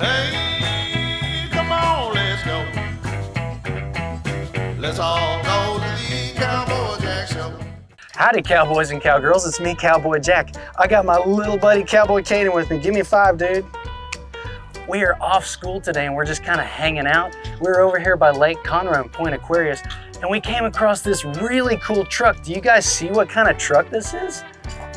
Hey, come on, let's go. Let's all go to the Cowboy Jack show. Howdy, cowboys and cowgirls. It's me, Cowboy Jack. I got my little buddy, Cowboy Caden, with me. Give me a 5, dude. We are off school today and we're just kind of hanging out. We're over here by Lake Conroe and Point Aquarius, and we came across this really cool truck. Do you guys see what kind of truck this is?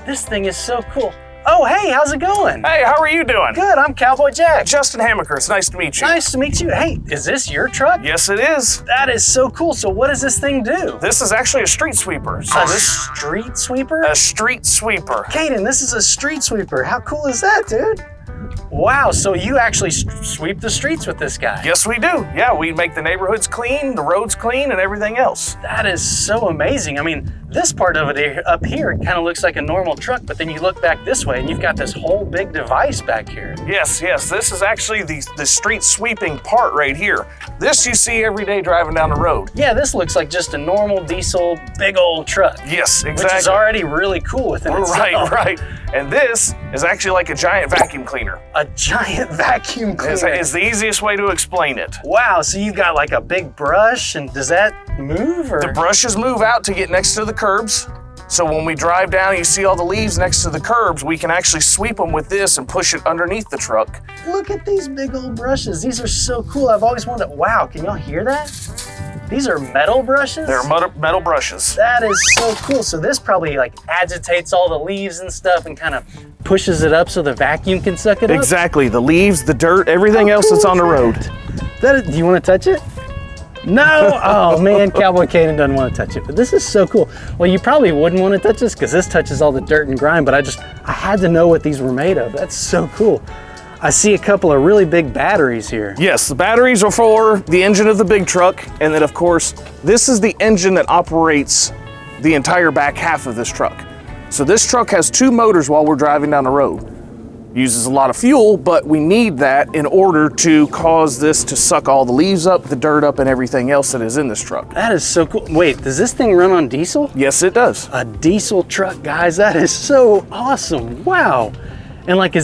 This thing is so cool. Oh, hey, how's it going? Hey, how are you doing? Good, I'm Cowboy Jack. Justin Hamaker, it's nice to meet you. Nice to meet you. Hey, is this your truck? Yes, it is. That is so cool. So what does this thing do? This is actually a street sweeper. Street sweeper? A street sweeper. Caden, this is a street sweeper. How cool is that, dude? Wow, so you actually sweep the streets with this guy? Yes, we do. Yeah, we make the neighborhoods clean, the roads clean, and everything else. That is so amazing. I mean, this part of it up here kind of looks like a normal truck, but then you look back this way and you've got this whole big device back here. Yes, this is actually the street sweeping part right here. This you see every day driving down the road. Yeah, this looks like just a normal diesel big old truck. Yes, exactly. Which is already really cool within itself. Right. And this is actually like a giant vacuum cleaner. A giant vacuum cleaner. Is the easiest way to explain it. Wow, so you've got like a big brush, and does that move? Or? The brushes move out to get next to the curbs. So when we drive down, you see all the leaves next to the curbs, we can actually sweep them with this and push it underneath the truck. Look at these big old brushes. These are so cool. I've always wanted, wow, can y'all hear that? These are metal brushes? They're metal brushes. That is so cool. So this probably like agitates all the leaves and stuff and kind of pushes it up so the vacuum can suck it up? Exactly. The leaves, the dirt, everything else that's on the road. Do you want to touch it? No? Oh man, Cowboy Caden doesn't want to touch it, but this is so cool. Well, you probably wouldn't want to touch this because this touches all the dirt and grime, but I had to know what these were made of. That's so cool. I see a couple of really big batteries here. Yes, the batteries are for the engine of the big truck, and then of course, this is the engine that operates the entire back half of this truck. So this truck has 2 motors while we're driving down the road. Uses a lot of fuel, but we need that in order to cause this to suck all the leaves up, the dirt up, and everything else that is in this truck. That is so cool. Wait, does this thing run on diesel? Yes, it does. A diesel truck, guys. That is so awesome. Wow. And like,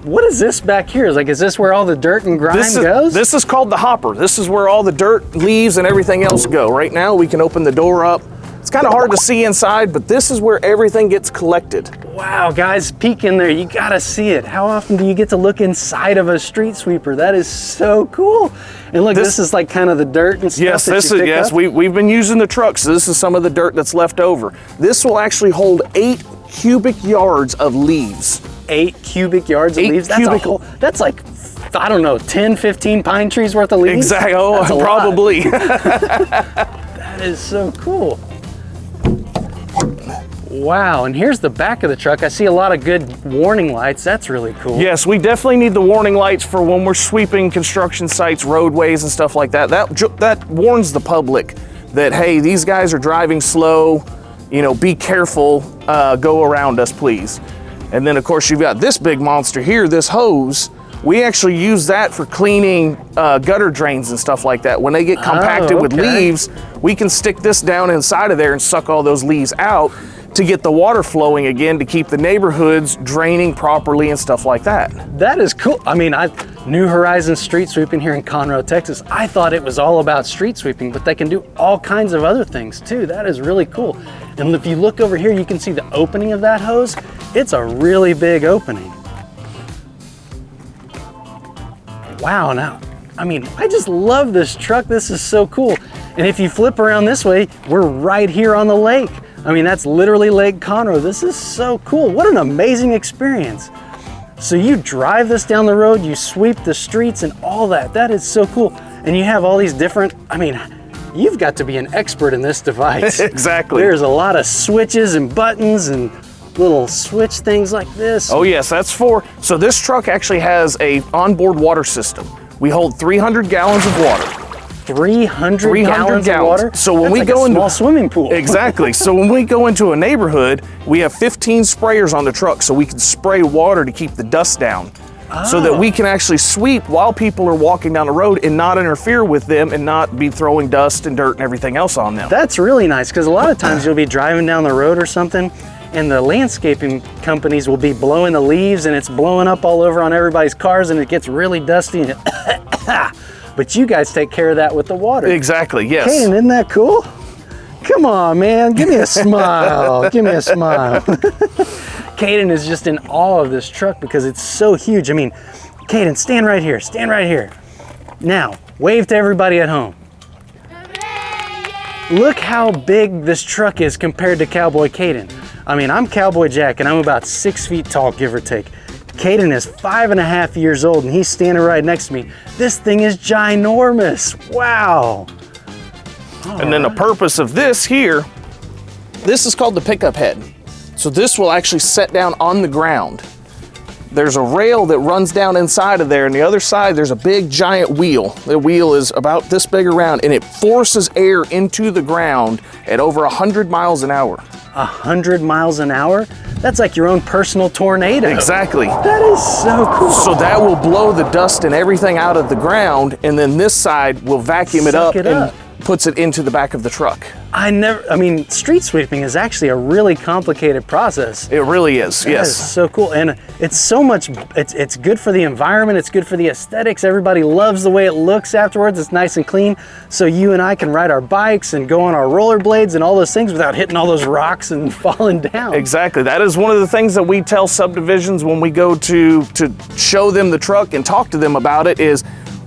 what is this back here? Is this where all the dirt and grime goes? This is called the hopper. This is where all the dirt, leaves, and everything else go. Right now, we can open the door up. It's kind of hard to see inside, but this is where everything gets collected. Wow, guys, peek in there. You gotta see it. How often do you get to look inside of a street sweeper? That is so cool. And look, this is like kind of the dirt and stuff. Yes, we've been using the truck, so this is some of the dirt that's left over. This will actually hold 8 cubic yards of leaves. 8 cubic yards of leaves? That's like, I don't know, 10, 15 pine trees worth of leaves? Exactly, probably. That is so cool. Wow, and here's the back of the truck. I see a lot of good warning lights. That's really cool. Yes, we definitely need the warning lights for when we're sweeping construction sites, roadways, and stuff like that. That warns the public that, hey, these guys are driving slow, be careful, go around us, please. And then, of course, you've got this big monster here, this hose. We actually use that for cleaning gutter drains and stuff like that. When they get compacted with leaves, we can stick this down inside of there and suck all those leaves out to get the water flowing again, to keep the neighborhoods draining properly and stuff like that. That is cool. I mean, New Horizons street sweeping here in Conroe, Texas. I thought it was all about street sweeping, but they can do all kinds of other things too. That is really cool. And if you look over here, you can see the opening of that hose. It's a really big opening. Wow, now, I mean, I just love this truck. This is so cool. And if you flip around this way, we're right here on the lake. I mean, that's literally Lake Conroe. This is so cool. What an amazing experience. So you drive this down the road, you sweep the streets and all that. That is so cool. And you have all these different, I mean, you've got to be an expert in this device. Exactly. There's a lot of switches and buttons and little switch things like this. Oh yes, so this truck actually has a onboard water system. We hold 300 gallons of water. 300 gallons of water? So when we go into a small swimming pool. Exactly. So when we go into a neighborhood, we have 15 sprayers on the truck, so we can spray water to keep the dust down. So that we can actually sweep while people are walking down the road and not interfere with them and not be throwing dust and dirt and everything else on them. That's really nice, because a lot of times you'll be driving down the road or something and the landscaping companies will be blowing the leaves, and it's blowing up all over on everybody's cars, and it gets really dusty. And but you guys take care of that with the water. Exactly, yes. Caden, isn't that cool? Come on, man, give me a smile. Give me a smile. Caden is just in awe of this truck because it's so huge. I mean, Caden, stand right here, stand right here. Now, wave to everybody at home. Look how big this truck is compared to Cowboy Caden. I mean, I'm Cowboy Jack and I'm about 6 feet tall, give or take. Caden is 5.5 years old and he's standing right next to me. This thing is ginormous, wow. And then the purpose of this here, this is called the pickup head. So this will actually set down on the ground. There's a rail that runs down inside of there, and the other side there's a big giant wheel. The wheel is about this big around, and it forces air into the ground at over 100 miles an hour. 100 miles an hour? That's like your own personal tornado. Exactly. That is so cool. So that will blow the dust and everything out of the ground, and then this side will vacuum it up and puts it into the back of the truck. I mean, street sweeping is actually a really complicated process. It really is, yes. That is so cool, and it's so much, it's good for the environment, it's good for the aesthetics, everybody loves the way it looks afterwards, it's nice and clean, so you and I can ride our bikes and go on our rollerblades and all those things without hitting all those rocks and falling down. Exactly, that is one of the things that we tell subdivisions when we go to show them the truck and talk to them about it is,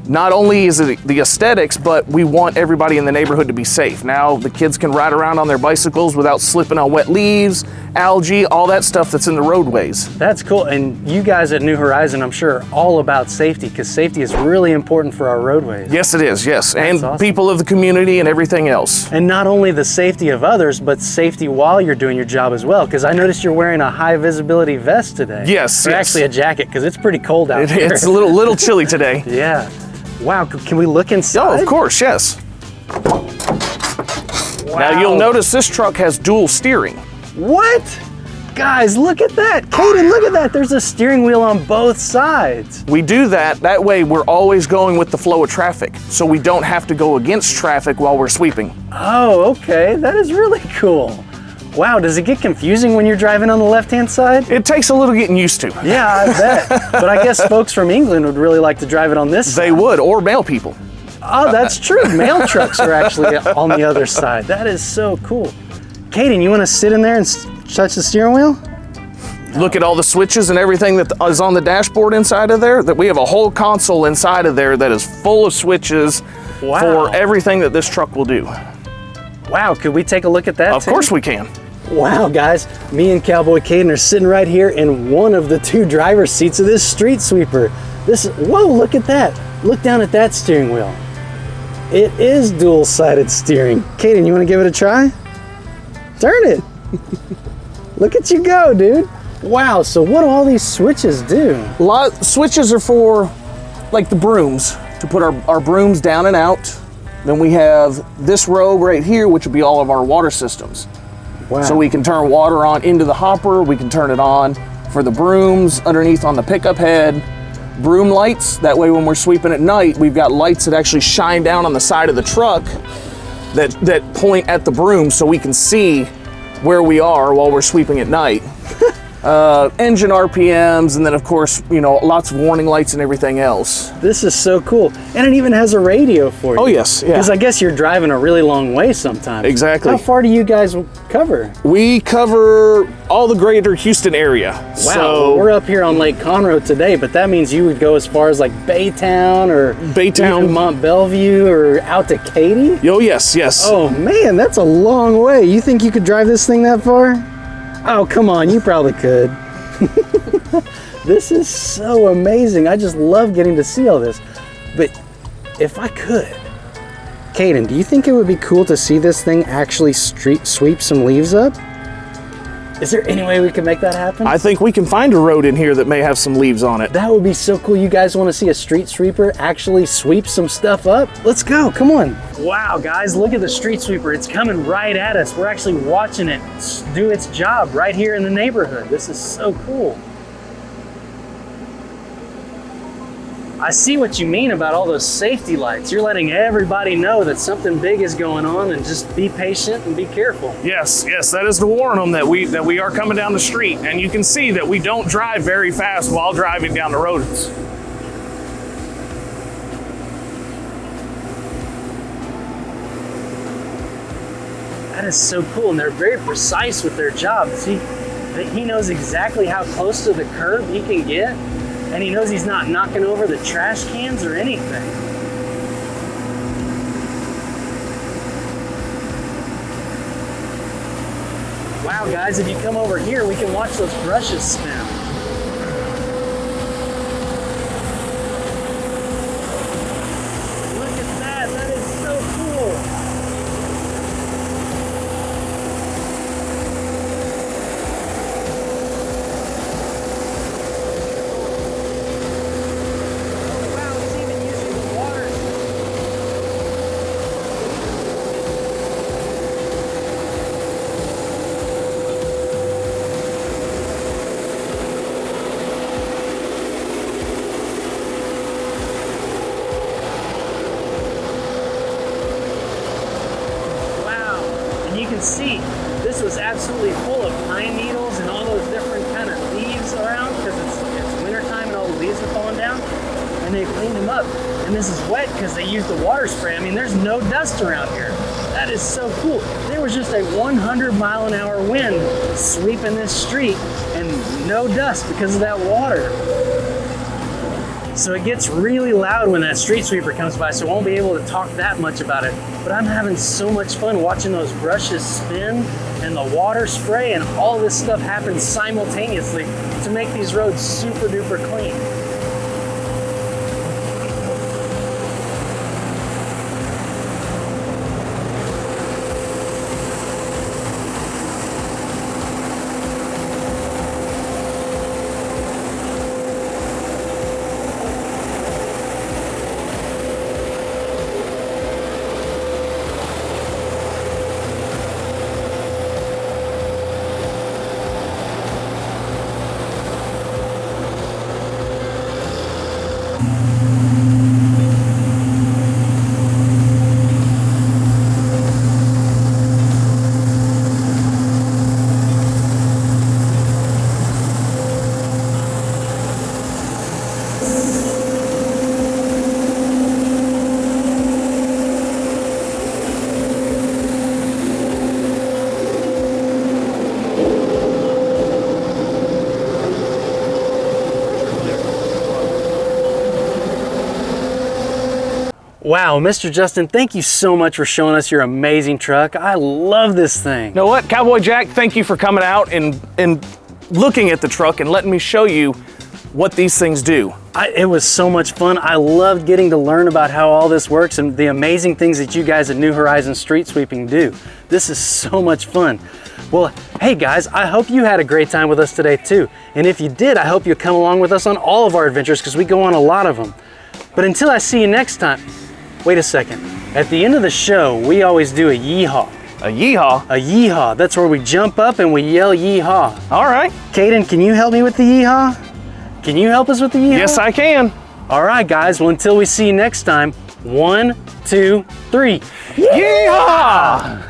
not only is it the aesthetics, but we want everybody in the neighborhood to be safe. Now the kids can ride around on their bicycles without slipping on wet leaves, algae, all that stuff that's in the roadways. That's cool, and you guys at New Horizon, I'm sure, are all about safety, because safety is really important for our roadways. Yes, it is, yes, and awesome. People of the community and everything else. And not only the safety of others, but safety while you're doing your job as well, because I noticed you're wearing a high visibility vest today. Yes, or yes. actually a jacket, because it's pretty cold out here. It's a little chilly today. Yeah. Wow, can we look inside? Oh, of course, yes. Wow. Now you'll notice this truck has dual steering. What? Guys, look at that. Caden, look at that. There's a steering wheel on both sides. We do that way we're always going with the flow of traffic, so we don't have to go against traffic while we're sweeping. Oh, okay, that is really cool. Wow, does it get confusing when you're driving on the left-hand side? It takes a little getting used to. Yeah, I bet. But I guess folks from England would really like to drive it on this side. They would, or mail people. Oh, that's true. Mail trucks are actually on the other side. That is so cool. Caden, you want to sit in there and touch the steering wheel? Look at all the switches and everything that is on the dashboard inside of there. That we have a whole console inside of there that is full of switches for everything that this truck will do. Wow, could we take a look at that? Of course we can. Wow, guys, me and Cowboy Caden are sitting right here in one of the two driver's seats of this street sweeper. Whoa, look at that. Look down at that steering wheel. It is dual-sided steering. Caden, you want to give it a try? Turn it. Look at you go, dude. Wow, so what do all these switches do? Switches are for, like the brooms, to put our brooms down and out. Then we have this row right here, which would be all of our water systems. Wow. So we can turn water on into the hopper, we can turn it on for the brooms, underneath on the pickup head. Broom lights, that way when we're sweeping at night, we've got lights that actually shine down on the side of the truck that point at the broom so we can see where we are while we're sweeping at night. Engine RPMs, and then of course, you know, lots of warning lights and everything else. This is so cool. And it even has a radio for you. Oh yes, yeah. Because I guess you're driving a really long way sometimes. Exactly. How far do you guys cover? We cover all the greater Houston area. Wow, So we're up here on Lake Conroe today, but that means you would go as far as like Baytown or even Mont Bellevue or out to Katy? Oh yes, yes. Oh man, that's a long way. You think you could drive this thing that far? Oh, come on, you probably could. This is so amazing. I just love getting to see all this. But if I could, Caden, do you think it would be cool to see this thing actually sweep some leaves up? Is there any way we can make that happen? I think we can find a road in here that may have some leaves on it. That would be so cool. You guys want to see a street sweeper actually sweep some stuff up? Let's go, come on. Wow, guys, look at the street sweeper. It's coming right at us. We're actually watching it do its job right here in the neighborhood. This is so cool. I see what you mean about all those safety lights. You're letting everybody know that something big is going on, and just be patient and be careful. Yes, that is to warn them that we are coming down the street, and you can see that we don't drive very fast while driving down the roads. That is so cool, and they're very precise with their job. See, he knows exactly how close to the curb he can get, and he knows he's not knocking over the trash cans or anything. Wow, guys, if you come over here, we can watch those brushes spin. Look at that, that is so cool. See, this was absolutely full of pine needles and all those different kind of leaves around, because it's wintertime and all the leaves are falling down, and they cleaned them up. And this is wet because they used the water spray. I mean, there's no dust around here. That is so cool. There was just a 100-mile-an-hour wind sweeping this street and no dust because of that water. So it gets really loud when that street sweeper comes by, so I won't be able to talk that much about it. But I'm having so much fun watching those brushes spin and the water spray and all this stuff happen simultaneously to make these roads super duper clean. Wow, Mr. Justin, thank you so much for showing us your amazing truck. I love this thing. You know what, Cowboy Jack, thank you for coming out and looking at the truck and letting me show you what these things do. It was so much fun. I loved getting to learn about how all this works and the amazing things that you guys at New Horizons Street Sweeping do. This is so much fun. Well, hey guys, I hope you had a great time with us today too. And if you did, I hope you'll come along with us on all of our adventures, because we go on a lot of them. But until I see you next time, wait a second. At the end of the show, we always do a yeehaw. A yeehaw? A yeehaw. That's where we jump up and we yell yeehaw. All right. Caden, can you help me with the yeehaw? Can you help us with the yeehaw? Yes, I can. All right, guys. Well, until we see you next time, 1, 2, 3. Yeehaw!